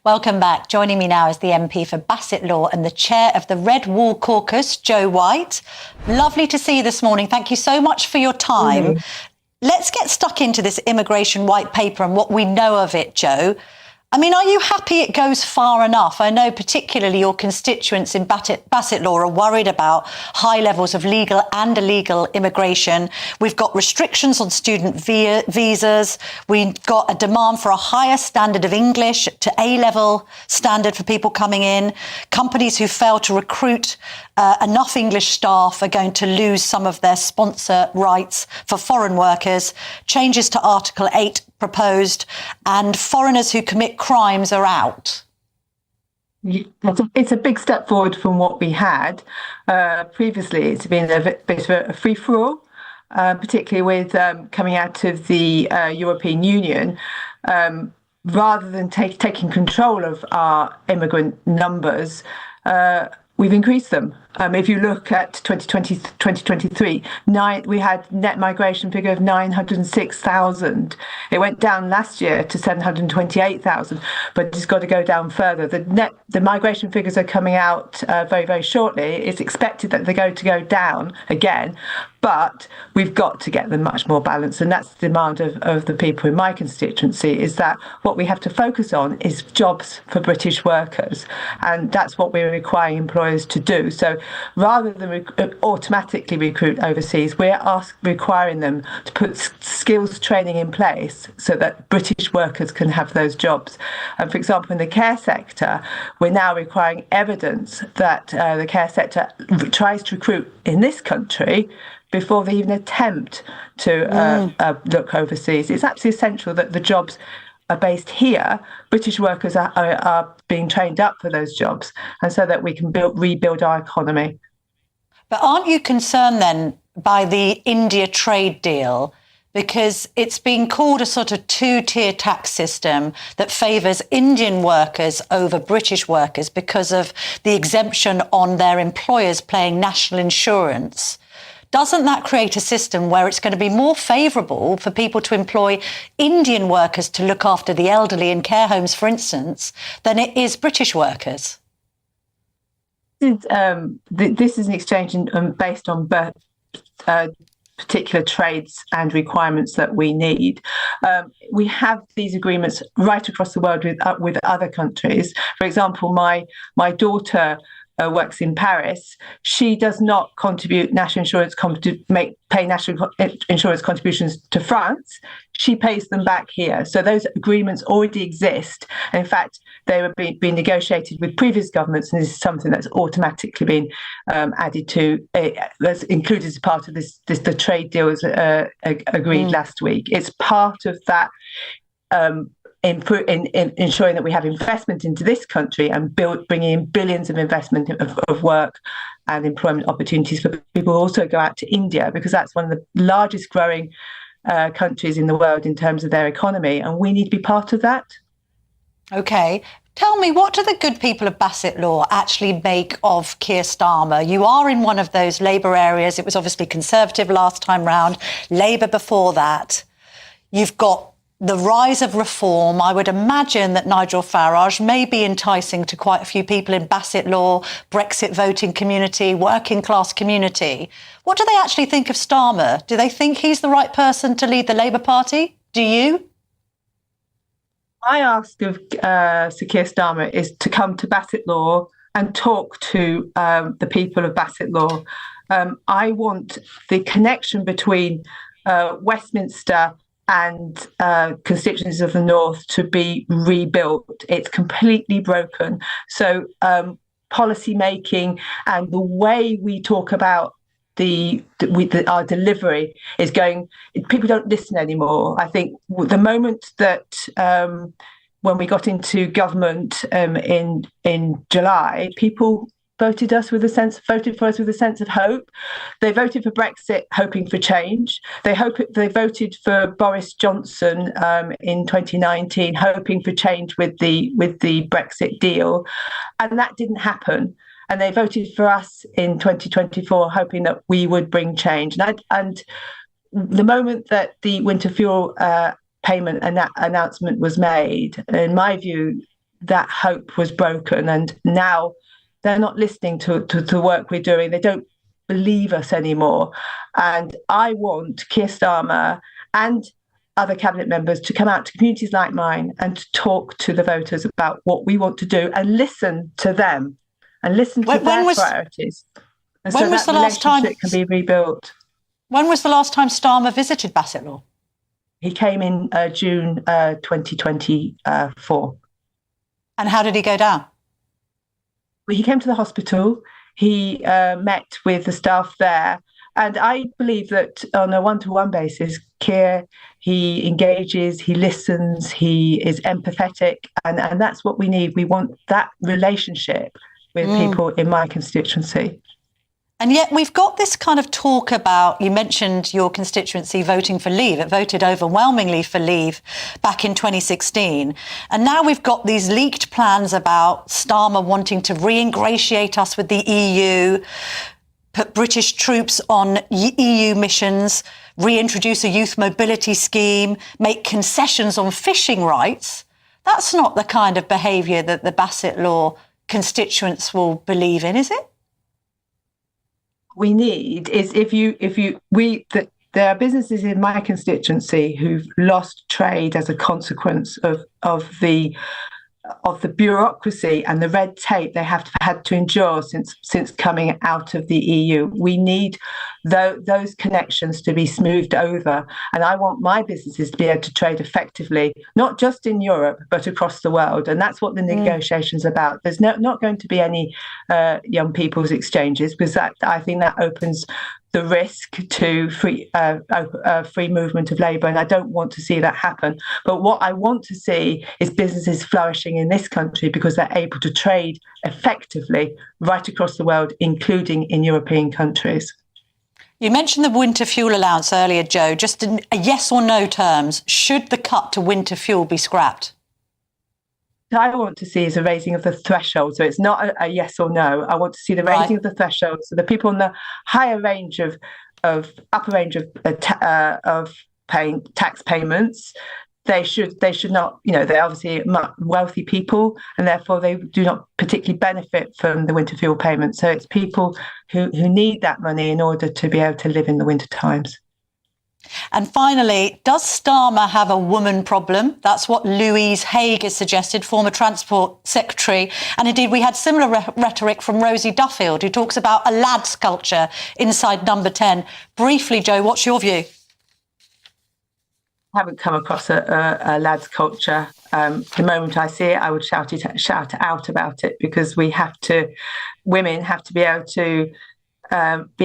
Welcome back. Joining me now is the MP for Bassett Law and the chair of the Red Wall Caucus, Jo White. Lovely to see you this morning. Thank you so much for your time. Let's get stuck into this immigration white paper and what we know of it, Jo. I mean, are you happy it goes far enough? I know particularly your constituents in Bassett Law are worried about high levels of legal and illegal immigration. We've got restrictions on student visas. We've got a demand for a higher standard of English to A-level standard for people coming in. Companies who fail to recruit enough English staff are going to lose some of their sponsor rights for foreign workers. Changes to Article 8 proposed, and foreigners who commit crimes are out. It's a big step forward from what we had. Previously, it's been a bit of a free-for-all, particularly with coming out of the European Union. Rather than taking control of our immigrant numbers, we've increased them. If you look at 2020, 2023, we had net migration figure of 906,000. It went down last year to 728,000, but it's got to go down further. The migration figures are coming out very, very shortly. It's expected that they're going to go down again, but we've got to get them much more balanced. And that's the demand of the people in my constituency, is that what we have to focus on is jobs for British workers. And that's what we're requiring employers to do. So rather than automatically recruit overseas, we're requiring them to put skills training in place so that British workers can have those jobs. And for example, in the care sector, we're now requiring evidence that the care sector tries to recruit in this country before they even attempt to look overseas. It's absolutely essential that the jobs are based here. British workers are being trained up for those jobs, and so that we can rebuild our economy. But aren't you concerned then by the India trade deal? Because it's being called a sort of two-tier tax system that favours Indian workers over British workers because of the exemption on their employers paying national insurance. Doesn't that create a system where it's going to be more favourable for people to employ Indian workers to look after the elderly in care homes, for instance, than it is British workers? This is an exchange based on particular trades and requirements that we need. We have these agreements right across the world with other countries. For example, my daughter works in Paris. She does not contribute national insurance, pay national insurance contributions to France. She pays them back here. So those agreements already exist. And in fact, they were being negotiated with previous governments, and this is something that's automatically been added to, that's included as part of the trade deal was agreed last week. It's part of that in ensuring that we have investment into this country and bringing in billions of investment of work and employment opportunities for people who also go out to India, because that's one of the largest growing countries in the world in terms of their economy, and we need to be part of that. OK. Tell me, what do the good people of Bassett Law actually make of Keir Starmer? You are in one of those Labour areas. It was obviously Conservative last time round, Labour before that. You've got the rise of reform. I would imagine that Nigel Farage may be enticing to quite a few people in Bassett Law, Brexit voting community, working class community. What do they actually think of Starmer? Do they think he's the right person to lead the Labour Party? Do you? I ask of Sir Keir Starmer is to come to Bassett Law and talk to the people of Bassett Law. I want the connection between Westminster and constituencies of the North to be rebuilt. It's completely broken. So policy making and the way we talk about our delivery is going, people don't listen anymore. I think the moment that when we got into government in July, people voted for us with a sense of hope. They voted for Brexit, hoping for change. They voted for Boris Johnson in 2019, hoping for change with the Brexit deal, and that didn't happen. And they voted for us in 2024, hoping that we would bring change. And the moment that the winter fuel payment announcement was made, in my view, that hope was broken, and now they're not listening to the work we're doing. They don't believe us anymore. And I want Keir Starmer and other cabinet members to come out to communities like mine and to talk to the voters about what we want to do and listen to them and listen to their priorities. And so that relationship can be rebuilt. When was the last time Starmer visited Bassett Law? He came in June 2024. And how did he go down? Well, he came to the hospital. He met with the staff there. And I believe that on a one-to-one basis, Keir, he engages, he listens, he is empathetic. And that's what we need. We want that relationship with people in my constituency. And yet we've got this kind of talk about, you mentioned your constituency voting for Leave. It voted overwhelmingly for Leave back in 2016. And now we've got these leaked plans about Starmer wanting to re-ingratiate us with the EU, put British troops on EU missions, reintroduce a youth mobility scheme, make concessions on fishing rights. That's not the kind of behaviour that the Bassett Law constituents will believe in, is it? We need is there are businesses in my constituency who've lost trade as a consequence of the bureaucracy and the red tape they have had to endure since coming out of the EU. We need those connections to be smoothed over, and I want my businesses to be able to trade effectively, not just in Europe but across the world. And that's what the negotiations are about. There's not going to be any young people's exchanges, because I think that opens the risk to free movement of labour, and I don't want to see that happen. But what I want to see is businesses flourishing in this country because they're able to trade effectively right across the world, including in European countries. You mentioned the winter fuel allowance earlier, Joe. Just in a yes or no terms, should the cut to winter fuel be scrapped? What I want to see is a raising of the threshold. So it's not a yes or no. I want to see the raising of the threshold, so the people in the higher range of upper range of paying tax payments, they should not, they're obviously wealthy people, and therefore they do not particularly benefit from the winter fuel payment. So it's people who need that money in order to be able to live in the winter times. And finally, does Starmer have a woman problem? That's what Louise Haigh has suggested, former Transport Secretary. And indeed, we had similar rhetoric from Rosie Duffield, who talks about a lads culture inside Number 10. Briefly, Joe, what's your view? I haven't come across a lads culture. The moment I see it, I would shout out about it, because women have to be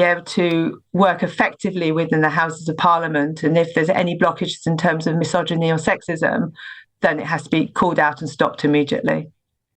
able to work effectively within the Houses of Parliament. And if there's any blockages in terms of misogyny or sexism, then it has to be called out and stopped immediately.